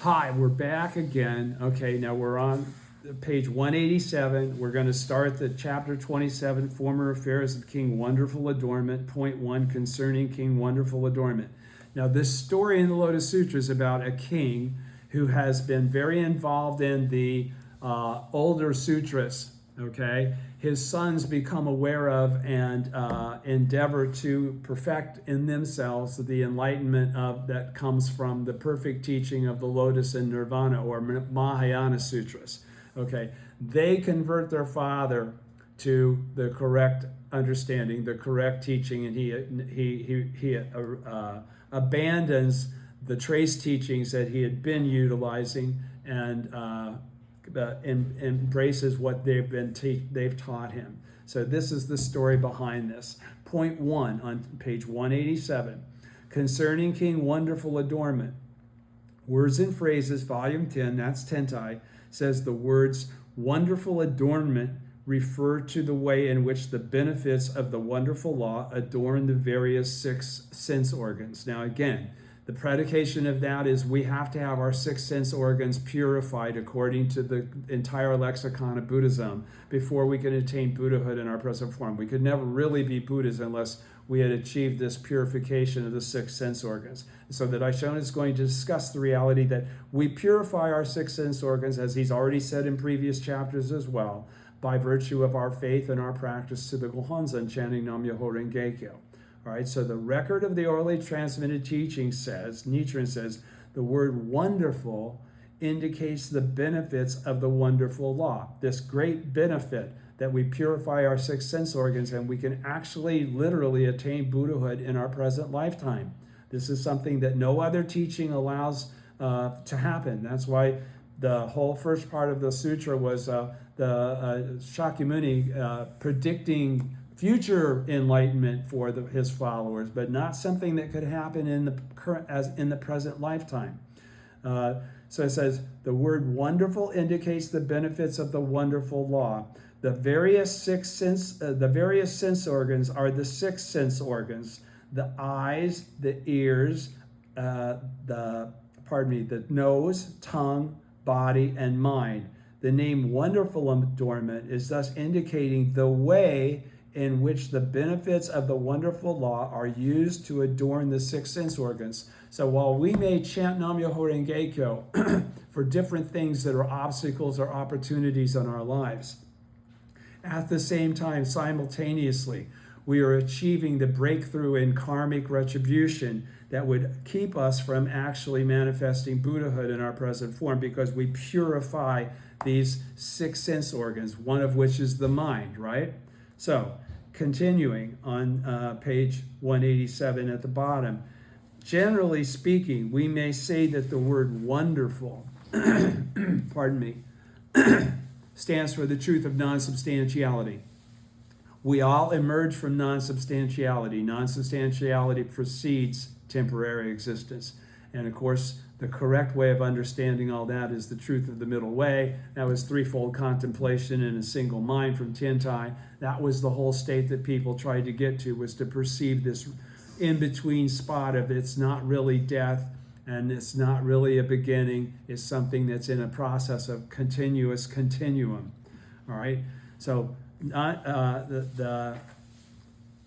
Hi, we're back again. Okay, now we're on page 187. We're going to start the chapter 27, Former Affairs of King Wonderful Adornment, point 1, concerning King Wonderful Adornment. Now, this story in the Lotus Sutra is about a king who has been very involved in the older sutras. Okay, his sons become aware of and endeavor to perfect in themselves the enlightenment of that comes from the perfect teaching of the Lotus and Nirvana, or Mahayana Sutras. Okay, they convert their father to the correct understanding, the correct teaching, and he abandons the trace teachings that he had been utilizing and embraces what they've taught him. So this is the story behind this. Point 1 on page 187, concerning King Wonderful Adornment. Words and Phrases, volume 10, that's Tentai, says the words wonderful adornment refer to the way in which the benefits of the wonderful law adorn the various 6 sense organs. Now again, the predication of that is we have to have our 6 sense organs purified according to the entire lexicon of Buddhism before we can attain Buddhahood in our present form. We could never really be Buddhas unless we had achieved this purification of the 6 sense organs. So that Daishonin is going to discuss the reality that we purify our 6 sense organs, as he's already said in previous chapters as well, by virtue of our faith and our practice to the Gohonzon, chanting Nam-myoho Renge-kyo. All right, so the record of the orally transmitted teaching says, Nichiren says, the word wonderful indicates the benefits of the wonderful law. This great benefit that we purify our 6 sense organs and we can actually literally attain Buddhahood in our present lifetime. This is something that no other teaching allows to happen. That's why the whole first part of the sutra was the Shakyamuni predicting future enlightenment for his followers, but not something that could happen in the present lifetime. So it says the word wonderful indicates the benefits of the wonderful law. The various sense organs are the 6 sense organs: the eyes, the ears, the nose, tongue, body, and mind. The name wonderful adornment is thus indicating the way in which the benefits of the wonderful law are used to adorn the 6 sense organs. So while we may chant Nam-myoho Renge-kyo for different things that are obstacles or opportunities in our lives, at the same time, simultaneously, we are achieving the breakthrough in karmic retribution that would keep us from actually manifesting Buddhahood in our present form, because we purify these 6 sense organs, one of which is the mind, right? So, continuing on page 187 at the bottom, generally speaking, we may say that the word wonderful, pardon me, stands for the truth of non-substantiality. We all emerge from non-substantiality. Non-substantiality precedes temporary existence. And of course, the correct way of understanding all that is the truth of the middle way. That was threefold contemplation in a single mind from Tentai. That was the whole state that people tried to get to, was to perceive this in-between spot of it's not really death and it's not really a beginning. It's something that's in a process of continuous continuum. All right? So the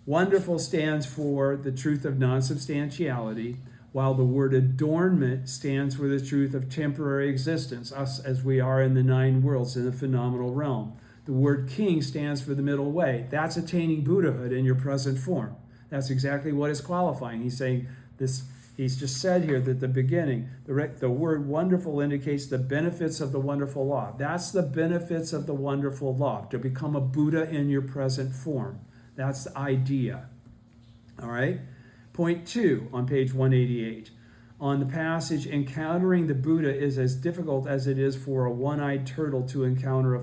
wonderful stands for the truth of non-substantiality, while the word adornment stands for the truth of temporary existence, us as we are in the 9 worlds, in the phenomenal realm. The word king stands for the middle way. That's attaining Buddhahood in your present form. That's exactly what is qualifying. He's saying this. He's just said here that at the beginning, the word wonderful indicates the benefits of the wonderful law. That's the benefits of the wonderful law, to become a Buddha in your present form. That's the idea. All right? Point 2 on page 188. On the passage, encountering the Buddha is as difficult as it is for a one-eyed turtle to encounter a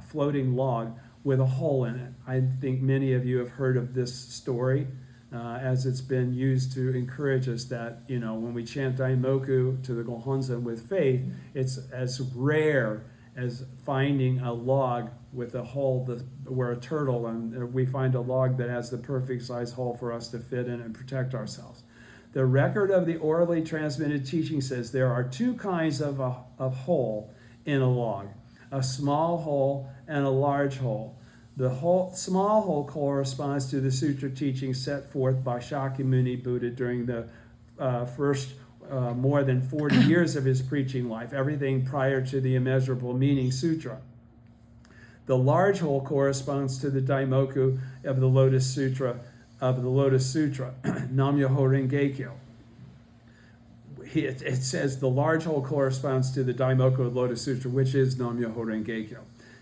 floating log with a hole in it. I think many of you have heard of this story, as it's been used to encourage us that, when we chant Daimoku to the Gohonzon with faith, it's as rare as finding a log with a hole where a turtle, and we find a log that has the perfect size hole for us to fit in and protect ourselves. The record of the orally transmitted teaching says there are two kinds of hole in a log, a small hole and a large hole. The small hole corresponds to the sutra teaching set forth by Shakyamuni Buddha during the first more than 40 years of his preaching life, everything prior to the Immeasurable Meaning Sutra. The large hole corresponds to the Daimoku of the Lotus Sutra, Nam-myoho Renge-kyo. It says the large hole corresponds to the Daimoku of the Lotus Sutra, which is Nam-myoho Renge-kyo.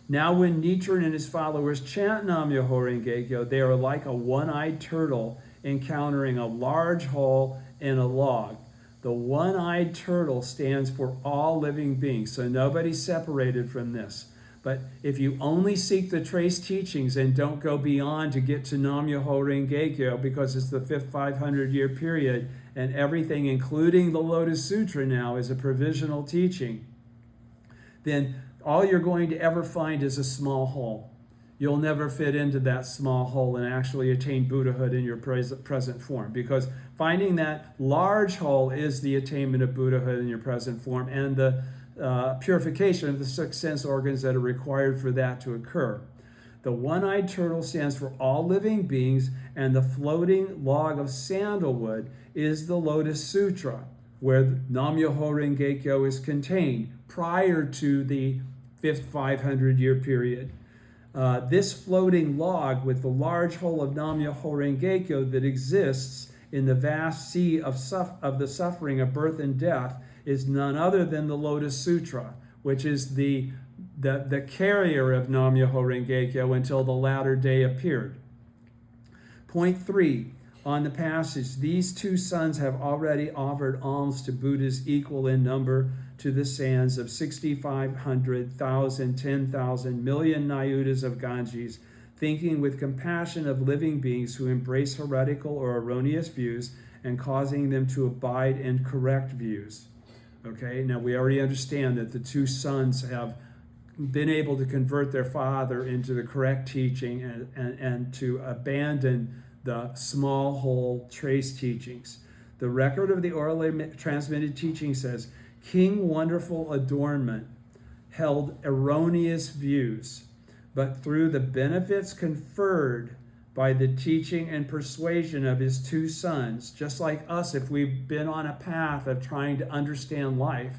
Now when Nichiren and his followers chant Nam-myoho Renge-kyo, they are like a one-eyed turtle encountering a large hole in a log. The one-eyed turtle stands for all living beings, so nobody's separated from this. But if you only seek the trace teachings and don't go beyond to get to Nam-myoho Renge-kyo, because it's the fifth 500-year period, and everything, including the Lotus Sutra now, is a provisional teaching, then all you're going to ever find is a small hole. You'll never fit into that small hole and actually attain Buddhahood in your present form, because finding that large hole is the attainment of Buddhahood in your present form and the purification of the 6 sense organs that are required for that to occur. The one-eyed turtle stands for all living beings, and the floating log of sandalwood is the Lotus Sutra, where Nam-myoho Renge-kyo is contained prior to the fifth 500-year period. This floating log with the large hole of Nam-myoho Renge-kyo that exists in the vast sea of the suffering of birth and death is none other than the Lotus Sutra, which is the carrier of Nam-myoho Renge-kyo until the latter day appeared. Point 3, on the passage, these two sons have already offered alms to Buddhas equal in number to the sands of 6,500, 1,000, 10,000 million Nayutas of Ganges, thinking with compassion of living beings who embrace heretical or erroneous views and causing them to abide in correct views. Okay, now we already understand that the two sons have been able to convert their father into the correct teaching and to abandon the small hole trace teachings. The record of the orally transmitted teaching says, King Wonderful Adornment held erroneous views, but through the benefits conferred by the teaching and persuasion of his two sons, just like us, if we've been on a path of trying to understand life,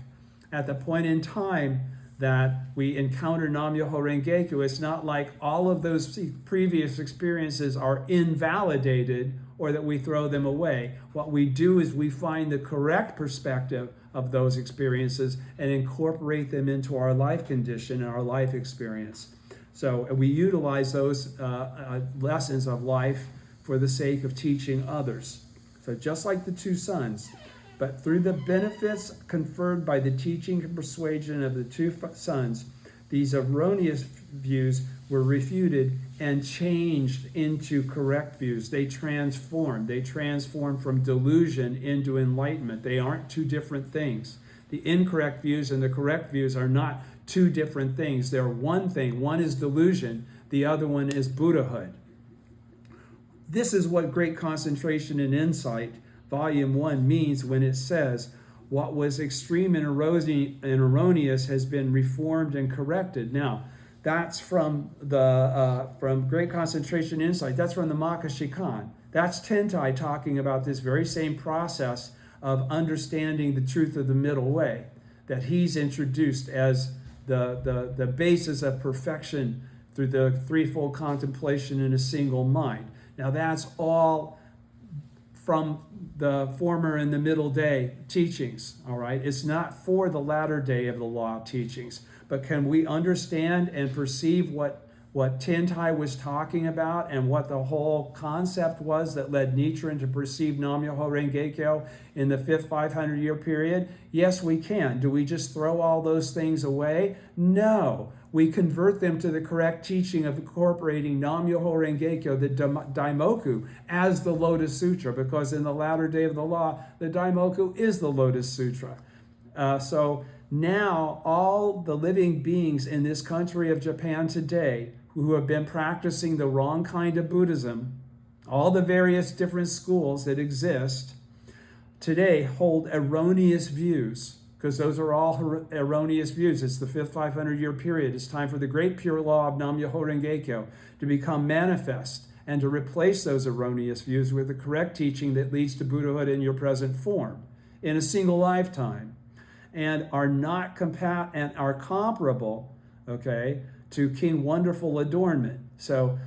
at the point in time that we encounter Nam-myoho Renge-kyo, it's not like all of those previous experiences are invalidated or that we throw them away. What we do is we find the correct perspective of those experiences and incorporate them into our life condition and our life experience. So we utilize those lessons of life for the sake of teaching others. So just like the two sons, but through the benefits conferred by the teaching and persuasion of the two sons, these erroneous views were refuted and changed into correct views. They transformed. They transformed from delusion into enlightenment. They aren't two different things. The incorrect views and the correct views are not two different things. They're one thing. One is delusion. The other one is Buddhahood. This is what Great Concentration and Insight, Volume 1, means when it says, what was extreme and erroneous has been reformed and corrected. Now, that's from Great Concentration and Insight. That's from the Makashikan. That's Tentai talking about this very same process of understanding the truth of the middle way that he's introduced as the basis of perfection through the threefold contemplation in a single mind. Now that's all from the former and the middle day teachings, all right? It's not for the latter day of the law teachings, but can we understand and perceive what Tentai was talking about and what the whole concept was that led Nichiren to perceive Nam-myoho Renge-kyo in the fifth 500-year period? Yes, we can. Do we just throw all those things away? No. We convert them to the correct teaching of incorporating Nam-myoho Renge-kyo, the Daimoku, as the Lotus Sutra, because in the latter day of the law, the Daimoku is the Lotus Sutra. So now all the living beings in this country of Japan today who have been practicing the wrong kind of Buddhism, all the various different schools that exist, today hold erroneous views, because those are all erroneous views. It's the fifth 500-year period. It's time for the great pure law of Nam-myoho Renge-kyo to become manifest and to replace those erroneous views with the correct teaching that leads to Buddhahood in your present form in a single lifetime, and are not are comparable, okay, to King Wonderful Adornment. So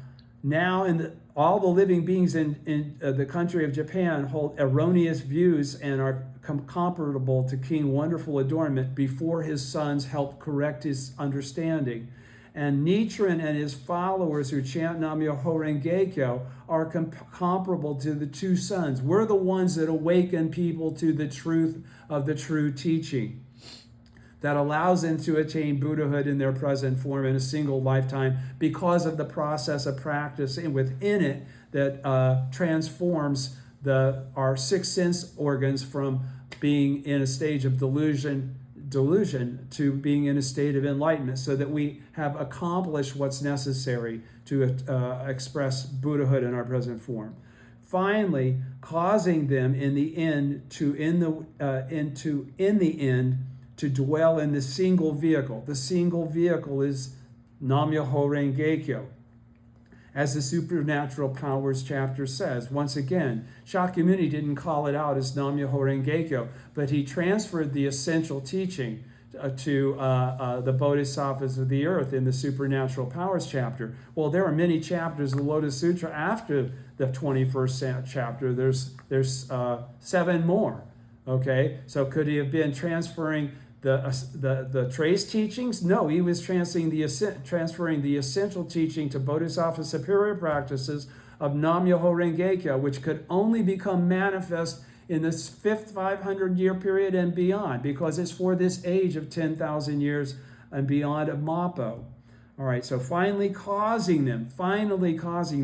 now all the living beings in the country of Japan hold erroneous views and are comparable to King Wonderful Adornment before his sons help correct his understanding. And Nichiren and his followers who chant Nam-myoho Renge-kyo are comparable to the two sons. We're the ones that awaken people to the truth of the true teaching that allows them to attain Buddhahood in their present form in a single lifetime because of the process of practice and within it that transforms our six sense organs from being in a stage of delusion to being in a state of enlightenment, so that we have accomplished what's necessary to express Buddhahood in our present form. Finally, causing them in the end to dwell in the single vehicle. The single vehicle is Nam-myoho Renge-kyo. As the Supernatural Powers chapter says, once again, Shakyamuni didn't call it out as Nam-myoho Renge-kyo, but he transferred the essential teaching to the Bodhisattvas of the earth in the Supernatural Powers chapter. Well, there are many chapters of the Lotus Sutra after the 21st chapter. There's 7 more. Okay, so could he have been transferring the trace teachings? No, he was transferring the essential teaching to Bodhisattva superior practices of Nam-myoho Renge-kyo, which could only become manifest in this fifth 500-year period and beyond, because it's for this age of 10,000 years and beyond of Mappo. All right, so finally causing them,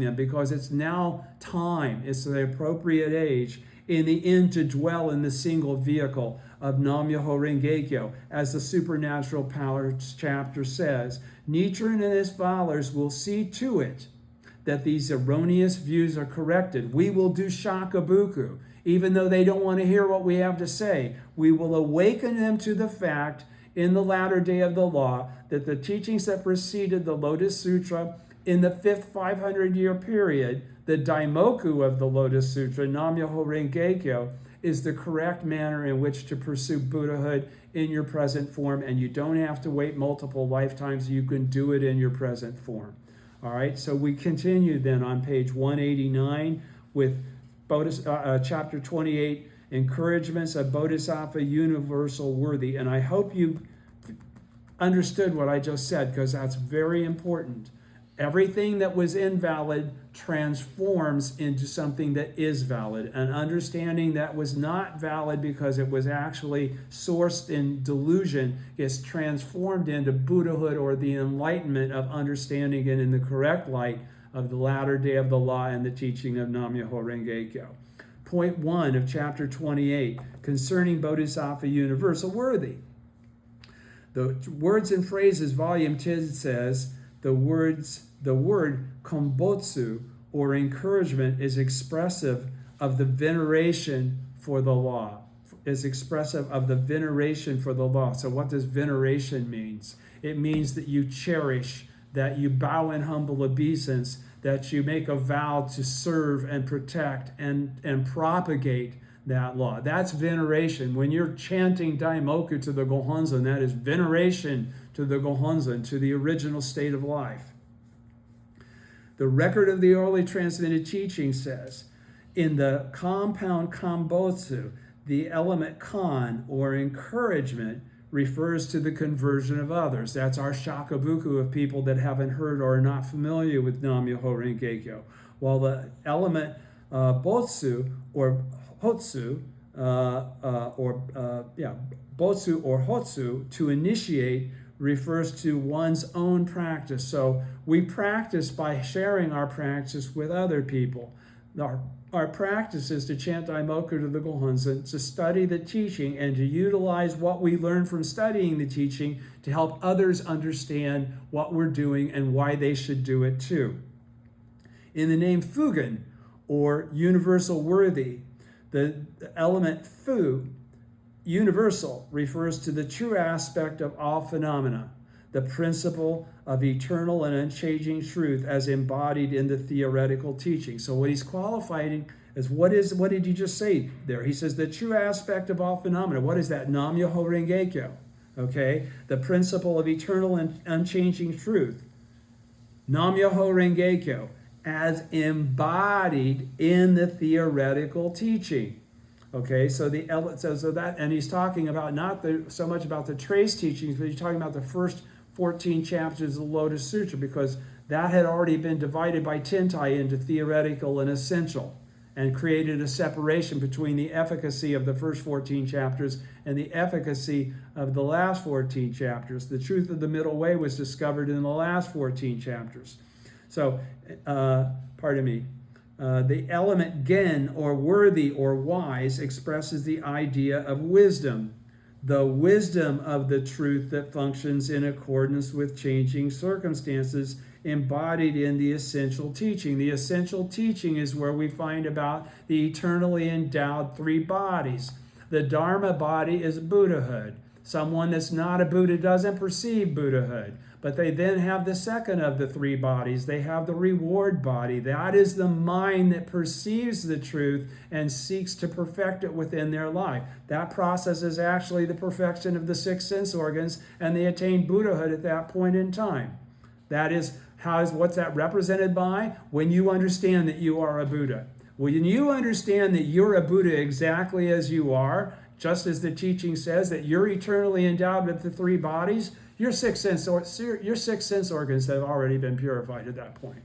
because it's now time, it's the appropriate age, in the end to dwell in the single vehicle of Nam-myoho Renge-kyo, as the Supernatural Powers chapter says. Nichiren and his followers will see to it that these erroneous views are corrected. We will do shakabuku, even though they don't want to hear what we have to say. We will awaken them to the fact in the latter day of the law that the teachings that preceded the Lotus Sutra in the fifth 500-year period, the Daimoku of the Lotus Sutra, Nam-myoho Renge-kyo, is the correct manner in which to pursue Buddhahood in your present form, and you don't have to wait multiple lifetimes. You can do it in your present form. All right, so we continue then on page 189 with chapter 28, Encouragements of Bodhisattva Universal Worthy. And I hope you understood what I just said, because that's very important. Everything that was invalid transforms into something that is valid. An understanding that was not valid because it was actually sourced in delusion gets transformed into Buddhahood, or the enlightenment of understanding it in the correct light of the latter day of the law and the teaching of Nam-myoho Renge-kyo. Point 1 of chapter 28, concerning Bodhisattva Universal Worthy. The Words and Phrases, volume 10 says, the word kombotsu, or encouragement, is expressive of the veneration for the law. So what does veneration mean? It means that you cherish, that you bow in humble obeisance, that you make a vow to serve and protect and propagate that law. That's veneration. When you're chanting Daimoku to the Gohonzon, that is veneration to the Gohonzon, to the original state of life. The record of the orally transmitted teaching says, in the compound Kambotsu, the element kan, or encouragement, refers to the conversion of others. That's our shakabuku of people that haven't heard or are not familiar with Nam-myoho Renge-kyo. While the element botsu or hotsu, botsu or hotsu, to initiate, refers to one's own practice. So we practice by sharing our practice with other people. Our practice is to chant Daimoku to the Gohonzon, to study the teaching, and to utilize what we learn from studying the teaching to help others understand what we're doing and why they should do it too. In the name Fugen, or universal worthy, The element fu, universal, refers to the true aspect of all phenomena, the principle of eternal and unchanging truth as embodied in the theoretical teaching. So what he's qualifying is what did you just say there? He says the true aspect of all phenomena. What is that? Nam Myoho Renge Kyo. Okay? The principle of eternal and unchanging truth. Nam Myoho Renge Kyo, as embodied in the theoretical teaching. Okay, so that, and he's talking about not so much about the trace teachings, but he's talking about the first 14 chapters of the Lotus Sutra, because that had already been divided by Tentai into theoretical and essential, and created a separation between the efficacy of the first 14 chapters and the efficacy of the last 14 chapters. The truth of the middle way was discovered in the last 14 chapters. So, the element gen, or worthy or wise, expresses the idea of wisdom, the wisdom of the truth that functions in accordance with changing circumstances, embodied in the essential teaching. The essential teaching is where we find about the eternally endowed three bodies. The Dharma body is Buddhahood. Someone that's not a Buddha doesn't perceive Buddhahood. But they then have the second of the three bodies. They have the reward body. That is the mind that perceives the truth and seeks to perfect it within their life. That process is actually the perfection of the six sense organs, and they attain Buddhahood at that point in time. That is what's that represented by? When you understand that you are a Buddha. When you understand that you're a Buddha exactly as you are, just as the teaching says that you're eternally endowed with the three bodies, your six sense organs have already been purified at that point.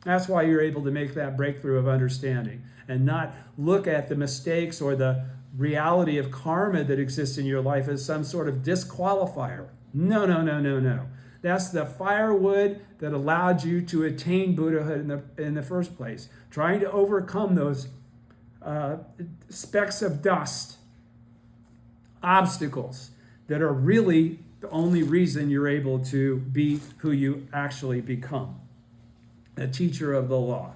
That's why you're able to make that breakthrough of understanding and not look at the mistakes or the reality of karma that exists in your life as some sort of disqualifier. No. That's the firewood that allowed you to attain Buddhahood in the first place. Trying to overcome those specks of dust, obstacles that are really the only reason you're able to be who you actually become. A teacher of the law.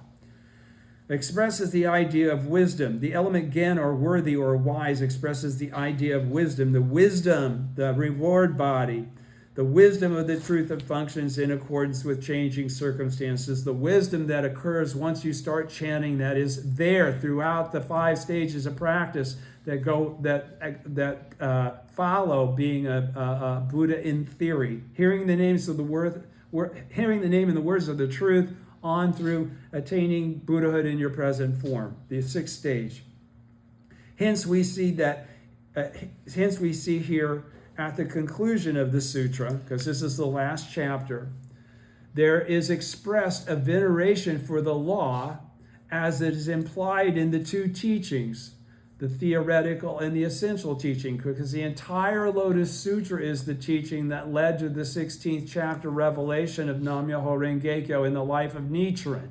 Expresses the idea of wisdom. The element gen, or worthy or wise, expresses the idea of wisdom. The wisdom, the reward body, the wisdom of the truth that functions in accordance with changing circumstances. The wisdom that occurs once you start chanting, that is there throughout the 5 stages of practice that follow being a Buddha in theory. Hearing the names of hearing the name and the words of the truth on through attaining Buddhahood in your present form, the 6th stage. Hence we see here at the conclusion of the sutra, because this is the last chapter, there is expressed a veneration for the law as it is implied in the 2 teachings, the theoretical and the essential teaching, because the entire Lotus Sutra is the teaching that led to the 16th chapter revelation of Nam Myoho Renge Kyo in the life of Nichiren,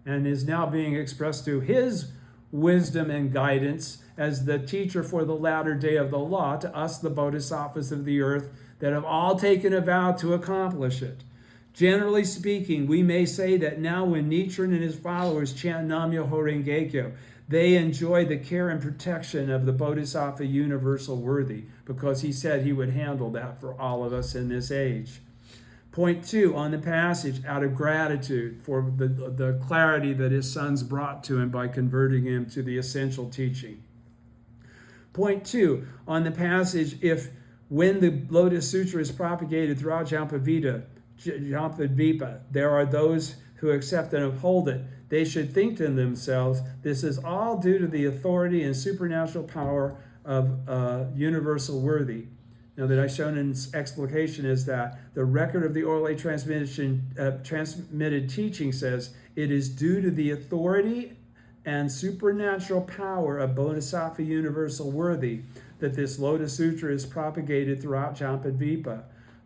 and is now being expressed through his wisdom and guidance as the teacher for the latter day of the law to us, the bodhisattvas of the earth, that have all taken a vow to accomplish it. Generally speaking, we may say that now when Nichiren and his followers chant Nam Myoho Renge Kyo, they enjoy the care and protection of the Bodhisattva Universal Worthy, because he said he would handle that for all of us in this age. Point 2 on the passage, out of gratitude for the clarity that his sons brought to him by converting him to the essential teaching. Point 2 on the passage, when the Lotus Sutra is propagated throughout Jampadvipa, there are those who accept and uphold it. They should think to themselves, this is all due to the authority and supernatural power of Universal Worthy. Now, that I've shown in explication is that the record of the orally transmitted teaching says it is due to the authority and supernatural power of Bodhisattva Universal Worthy that this Lotus Sutra is propagated throughout Jampadvipa.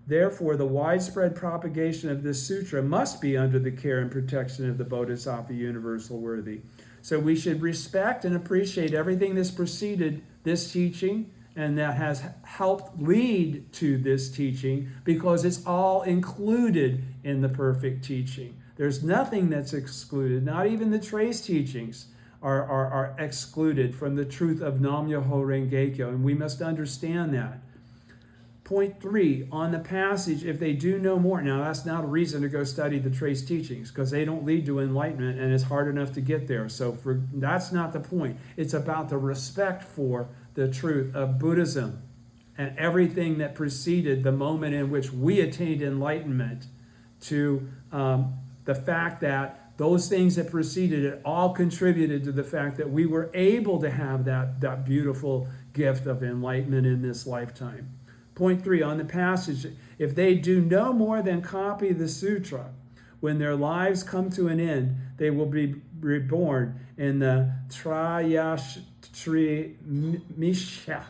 Therefore, the widespread propagation of this sutra must be under the care and protection of the Bodhisattva Universal Worthy. So we should respect and appreciate everything that's preceded this teaching and that has helped lead to this teaching, because it's all included in the perfect teaching. There's nothing that's excluded, not even the trace teachings are excluded from the truth of Nam Myoho Renge Kyo, and we must understand that. Point 3, on the passage, if they do no more. Now, that's not a reason to go study the trace teachings, because they don't lead to enlightenment, and it's hard enough to get there. So that's not the point. It's about the respect for the truth of Buddhism and everything that preceded the moment in which we attained enlightenment, to the fact that those things that preceded it all contributed to the fact that we were able to have that beautiful gift of enlightenment in this lifetime. Point 3, on the passage, if they do no more than copy the sutra, when their lives come to an end, they will be reborn in the Triyashtrimisha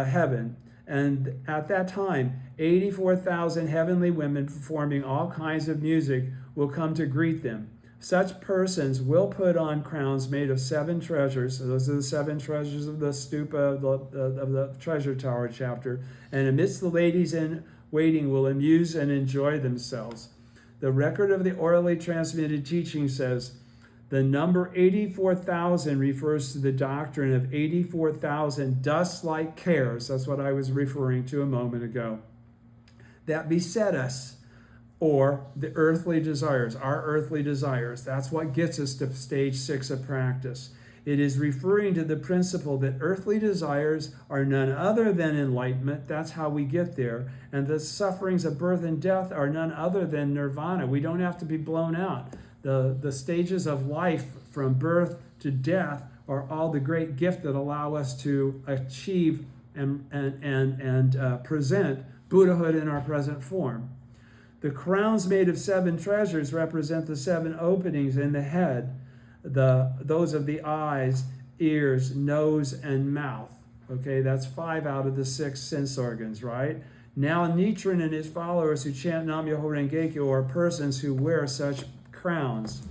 heaven. And at that time, 84,000 heavenly women performing all kinds of music will come to greet them. Such persons will put on crowns made of 7 treasures. So those are the 7 treasures of the stupa of the treasure tower chapter. And amidst the ladies in waiting will amuse and enjoy themselves. The record of the orally transmitted teaching says the number 84,000 refers to the doctrine of 84,000 dust-like cares. That's what I was referring to a moment ago. That beset us. Or the earthly desires, our earthly desires. That's what gets us to stage 6 of practice. It is referring to the principle that earthly desires are none other than enlightenment. That's how we get there. And the sufferings of birth and death are none other than nirvana. We don't have to be blown out. The stages of life from birth to death are all the great gift that allow us to achieve and present Buddhahood in our present form. The crowns made of 7 treasures represent the 7 openings in the head, those of the eyes, ears, nose, and mouth. Okay, that's 5 out of the 6 sense organs, right? Now Nichiren and his followers who chant Nam Myoho Renge Kyo are persons who wear such crowns.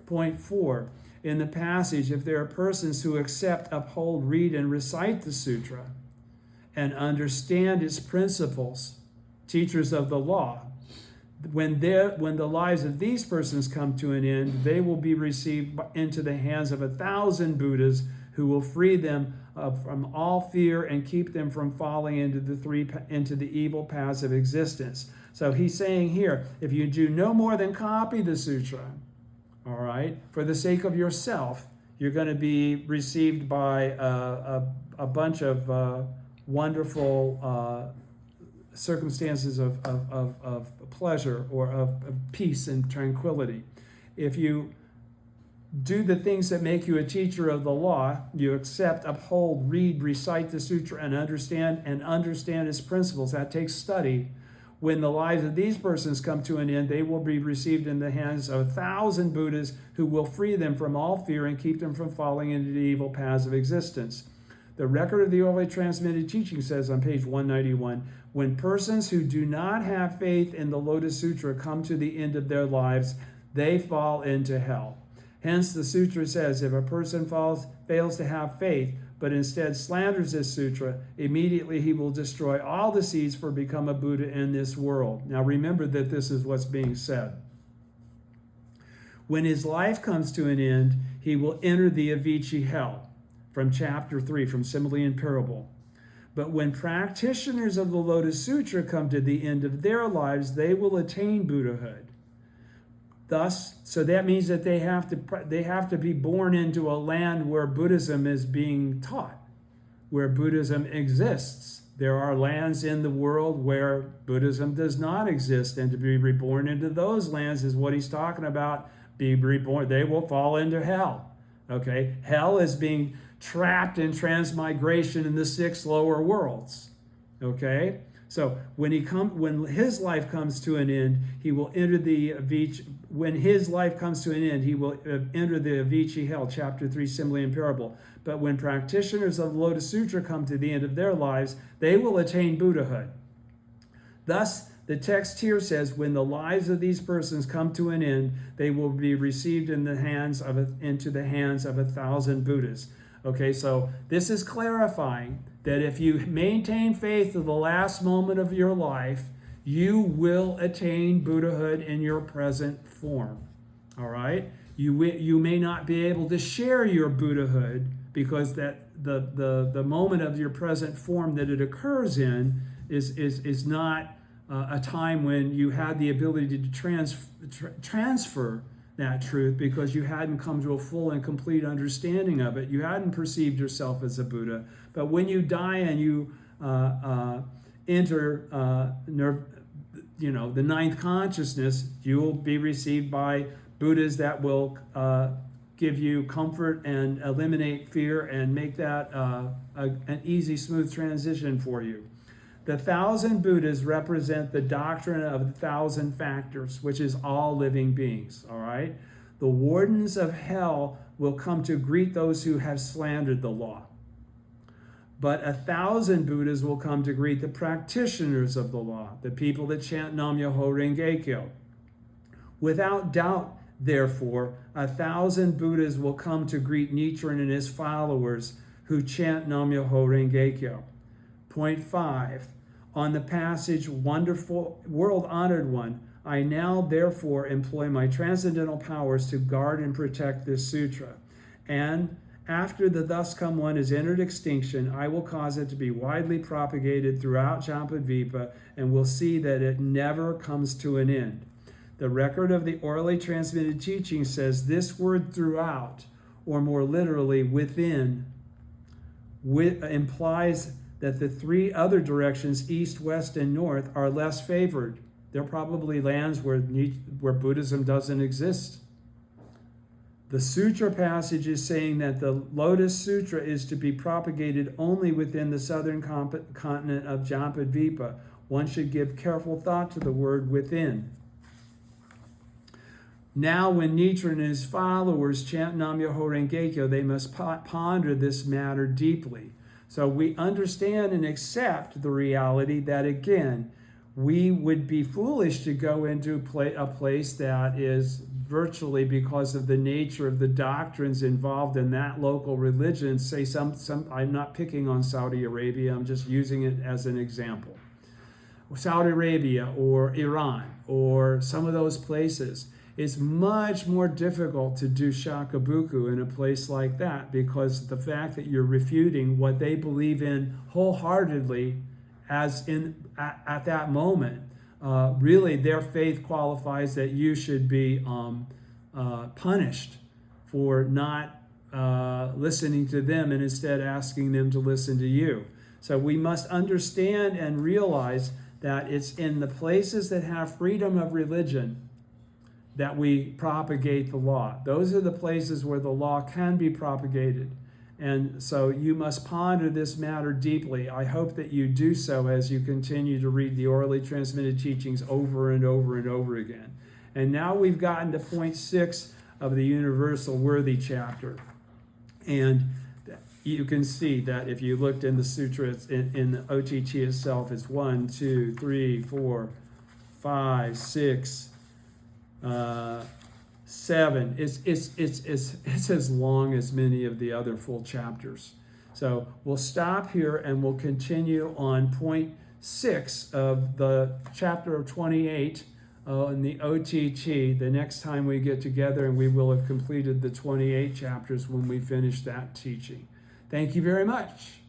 Point 4, in the passage, if there are persons who accept, uphold, read, and recite the sutra and understand its principles, teachers of the law, when the lives of these persons come to an end, they will be received into the hands of 1,000 Buddhas who will free them from all fear and keep them from falling into the evil paths of existence. So he's saying here, if you do no more than copy the sutra, all right, for the sake of yourself, you're going to be received by a bunch of wonderful circumstances of pleasure or of peace and tranquility. If you do the things that make you a teacher of the law, you accept, uphold, read, recite the sutra, and understand its principles. That takes study. When the lives of these persons come to an end, they will be received in the hands of 1,000 Buddhas who will free them from all fear and keep them from falling into the evil paths of existence. The record of the orally transmitted teaching says on page 191, when persons who do not have faith in the Lotus Sutra come to the end of their lives, they fall into hell. Hence, the sutra says, if a person fails to have faith, but instead slanders this sutra, immediately he will destroy all the seeds for become a Buddha in this world. Now remember that this is what's being said. When his life comes to an end, he will enter the Avicii hell, from chapter 3, from Simile and Parable. But when practitioners of the Lotus Sutra come to the end of their lives, they will attain Buddhahood. Thus, so that means that they have to be born into a land where Buddhism is being taught, where Buddhism exists. There are lands in the world where Buddhism does not exist, and to be reborn into those lands is what he's talking about. Be reborn, they will fall into hell. Okay, hell is being trapped in transmigration in the 6 lower worlds. Okay, so when his life comes to an end, he will enter the Avicii. When his life comes to an end, he will enter the Avicii hell, chapter 3, Simile and Parable. But when practitioners of the Lotus Sutra come to the end of their lives, they will attain Buddhahood. Thus, the text here says, when the lives of these persons come to an end, they will be received into the hands of 1,000 Buddhas. Okay, so this is clarifying that if you maintain faith to the last moment of your life, you will attain Buddhahood in your present form. All right? You may not be able to share your Buddhahood because that the moment of your present form that it occurs in is not a time when you had the ability to transfer that truth because you hadn't come to a full and complete understanding of it. You hadn't perceived yourself as a Buddha. But when you die and you enter the ninth consciousness, you will be received by Buddhas that will give you comfort and eliminate fear and make that an easy, smooth transition for you. The 1,000 Buddhas represent the doctrine of the 1,000 factors, which is all living beings, all right? The wardens of hell will come to greet those who have slandered the law. But 1,000 Buddhas will come to greet the practitioners of the law, the people that chant Nam-myoho Renge-kyo. Without doubt, therefore, 1,000 Buddhas will come to greet Nichiren and his followers who chant Nam-myoho Renge-kyo. Point 5. On the passage, wonderful, world-honored one, I now therefore employ my transcendental powers to guard and protect this sutra. And after the thus come one has entered extinction, I will cause it to be widely propagated throughout Jampadvipa and will see that it never comes to an end. The record of the orally transmitted teaching says this word throughout, or more literally within, implies that the three other directions, east, west, and north, are less favored. They're probably lands where Buddhism doesn't exist. The sutra passage is saying that the Lotus Sutra is to be propagated only within the southern continent of Jampadvipa. One should give careful thought to the word within. Now, when Nichiren and his followers chant Nam-myoho Renge-kyo, they must ponder this matter deeply. So we understand and accept the reality that, again, we would be foolish to go into a place that is virtually, because of the nature of the doctrines involved in that local religion, say I'm not picking on Saudi Arabia, I'm just using it as an example. Saudi Arabia or Iran or some of those places, it's much more difficult to do shakabuku in a place like that because the fact that you're refuting what they believe in wholeheartedly at that moment, really their faith qualifies that you should be punished for not listening to them and instead asking them to listen to you. So we must understand and realize that it's in the places that have freedom of religion that we propagate the law. Those are the places where the law can be propagated. And so you must ponder this matter deeply. I hope that you do so as you continue to read the orally transmitted teachings over and over and over again. And now we've gotten to point 6 of the Universal Worthy chapter. And you can see that if you looked in the sutra, in the OTT itself, it's 1, 2, 3, 4, 5, 6, 7. It's as long as many of the other full chapters. So we'll stop here and we'll continue on point 6 of the chapter of 28 in the OTT the next time we get together, and we will have completed the 28 chapters when we finish that teaching. Thank you very much.